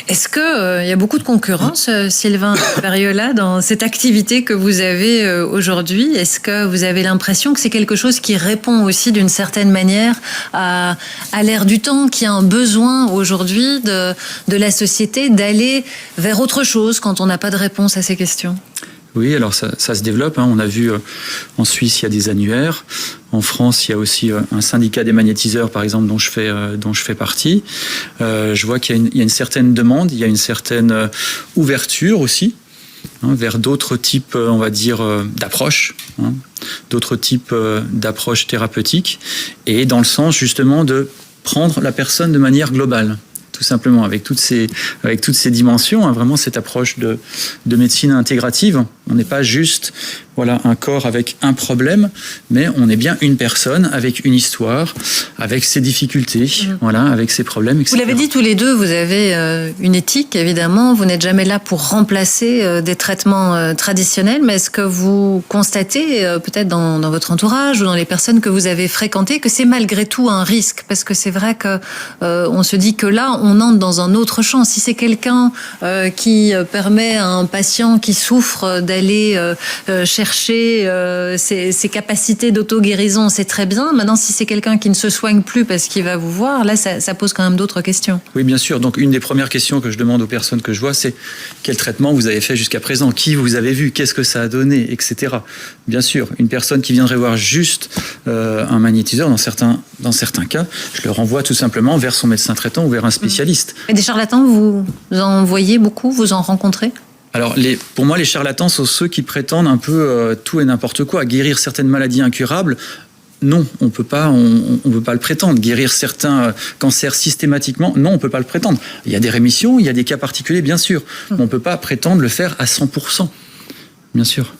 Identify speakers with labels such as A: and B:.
A: Est-ce que il y a beaucoup de concurrence, Sylvain Berriola, dans cette activité que vous avez aujourd'hui? Est-ce que vous avez l'impression que c'est quelque chose qui répond aussi d'une certaine manière à l'ère du temps, qui a un besoin aujourd'hui de la société d'aller vers autre chose quand on n'a pas de réponse à ces questions?
B: Oui, alors ça se développe. On a vu en Suisse, il y a des annuaires. En France, il y a aussi un syndicat des magnétiseurs, par exemple, dont je fais partie. Je vois qu'il y a une certaine demande, il y a une certaine ouverture aussi vers d'autres types, on va dire, d'approches, d'autres types d'approches thérapeutiques, et dans le sens justement de prendre la personne de manière globale. Tout simplement, avec toutes ces dimensions, vraiment cette approche de médecine intégrative. On n'est pas juste un corps avec un problème, mais on est bien une personne avec une histoire, avec ses difficultés, avec ses problèmes, etc.
A: Vous l'avez dit tous les deux, vous avez une éthique, évidemment. Vous n'êtes jamais là pour remplacer des traitements traditionnels, mais est-ce que vous constatez, peut-être dans votre entourage ou dans les personnes que vous avez fréquentées, que c'est malgré tout un risque? Parce que c'est vrai que on se dit que là, on entre dans un autre champ. Si c'est quelqu'un qui permet à un patient qui souffre d'aller chercher ses capacités d'auto-guérison, c'est très bien. Maintenant, si c'est quelqu'un qui ne se soigne plus parce qu'il va vous voir, là, ça pose quand même d'autres questions.
B: Oui, bien sûr. Donc, une des premières questions que je demande aux personnes que je vois, c'est quel traitement vous avez fait jusqu'à présent? Qui vous avez vu? Qu'est-ce que ça a donné? Etc. Bien sûr, une personne qui viendrait voir juste un magnétiseur, dans certains cas, je le renvoie tout simplement vers son médecin traitant ou vers un spécialiste.
A: Et des charlatans, vous en voyez beaucoup? Vous en rencontrez?
B: Alors, pour moi, les charlatans sont ceux qui prétendent un peu tout et n'importe quoi, guérir certaines maladies incurables. Non, on peut pas le prétendre. Guérir certains cancers systématiquement, non, on peut pas le prétendre. Il y a des rémissions, il y a des cas particuliers, bien sûr, mais on peut pas prétendre le faire à 100%, bien sûr.